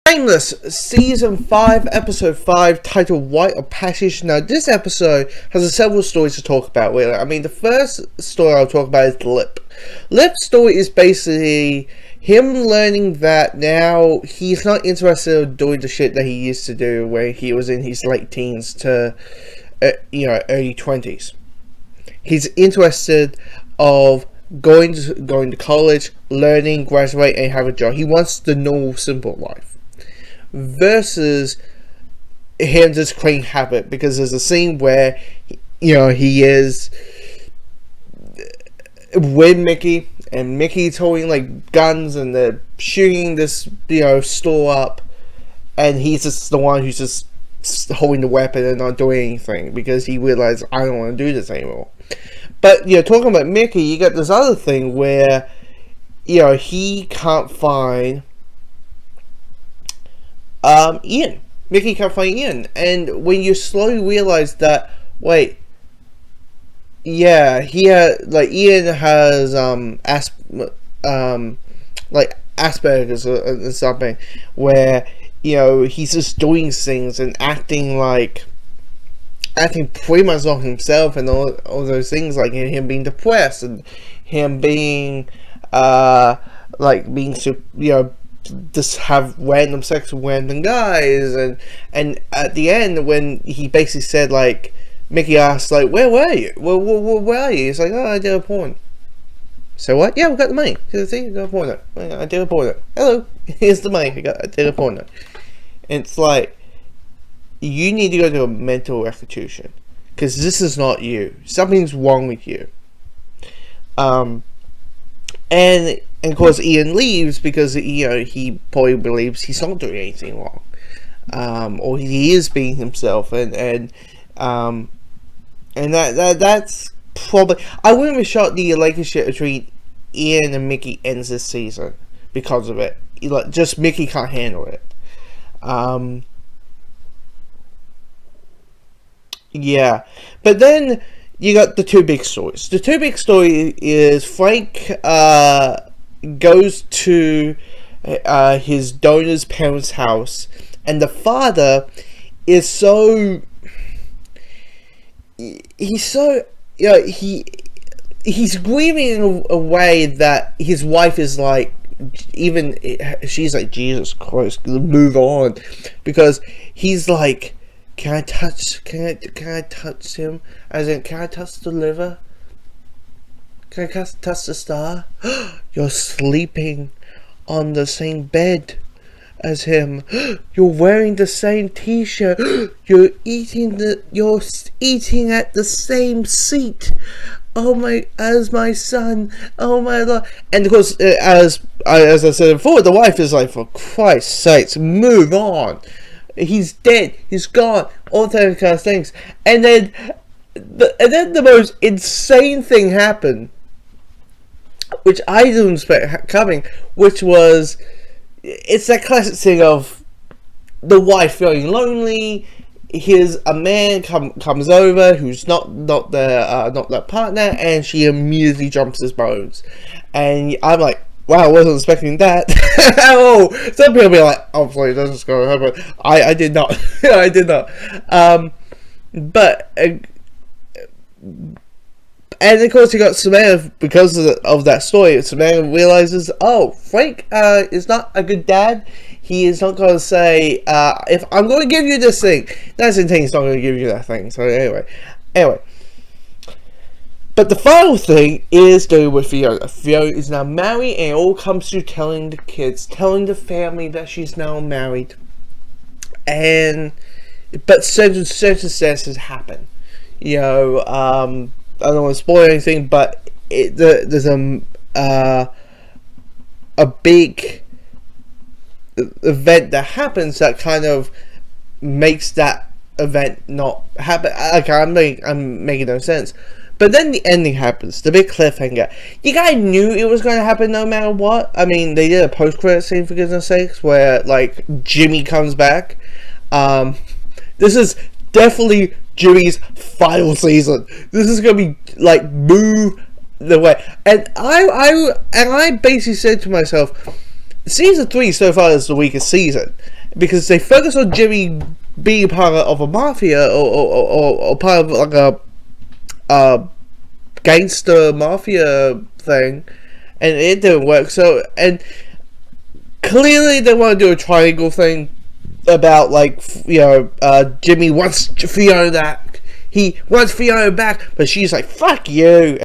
Shameless, Season 5, Episode 5, titled Rite or Passage. Now, this episode has several stories to talk about. The first story I'll talk about is Lip. Lip's story is basically him learning that now he's not interested in doing the shit that he used to do when he was in his late teens to, early 20s. He's interested of going to college, learning, graduate, and have a job. He wants the normal, simple life. Versus him just creating habit, because there's a scene where he is with Mickey, and Mickey's holding like guns and they're shooting this store up, and he's just the one who's just holding the weapon and not doing anything because he realized, I don't want to do this anymore. But talking about Mickey, you got this other thing where he can't find Ian. Mickey can't find Ian, and when you slowly realize that, wait, Ian has Asperger's or something, where he's just doing things and acting pretty much like himself, and all those things, like him being depressed and him being just have random sex with random guys, and at the end when he basically said, like, Mickey asked, like, where were you? Where are you? He's like, oh, I did a porn. So what? Yeah, we got the money. See, I got a porno. I did a porno. Hello, here's the money. I did a porno. And it's like, you need to go to a mental institution, because this is not you. Something's wrong with you. And of course Ian leaves because he probably believes he's not doing anything wrong, or he is being himself, and that's probably, I wouldn't have shot the relationship between Ian and Mickey ends this season because of it. Just Mickey can't handle it. Yeah, but then you got the two big stories. The two big story is Frank goes to his donor's parents' house, and the father is he's grieving in a way that his wife is like, even she's like, Jesus Christ, move on, because he's like, can I touch him? As in, can I touch the liver? Can I touch the star? You're sleeping on the same bed as him. You're wearing the same t-shirt. You're eating at the same seat. As my son. Oh my Lord. And of course, as I said before, the wife is like, for Christ's sakes, move on. He's dead. He's gone. All those kind of things. And then the most insane thing happened, which I didn't expect coming, which was, it's that classic thing of the wife feeling lonely. A man comes over who's not their partner, and she immediately jumps his bones. And I'm like, wow, I wasn't expecting that. Oh, some people be like, oh, please, that's just going to happen. I did not. I did not. And of course, you got Samantha, because of that story. Samantha realizes, oh, Frank is not a good dad. He is not going to say, if I'm going to give you this thing, that's the thing, he's not going to give you that thing. So anyway. But the final thing is doing with Fiona. Fiona is now married, and it all comes to telling the kids, telling the family that she's now married. But circumstances happen. I don't want to spoil anything, but there's a big event that happens that kind of makes that event not happen. Okay, I'm making no sense. But then the ending happens, the big cliffhanger. You guys knew it was going to happen no matter what. I mean, they did a post-credit scene, for goodness sakes, where, like, Jimmy comes back. This is definitely Jimmy's final season. This is going to be, like, move the way. And I basically said to myself, Season 3 so far is the weakest season. because they focus on Jimmy being part of a mafia or part of like a gangster mafia thing, and it didn't work. So, and clearly they want to do a triangle thing about, like, Jimmy wants Fiona back. He wants Fiona back, but she's like, fuck you.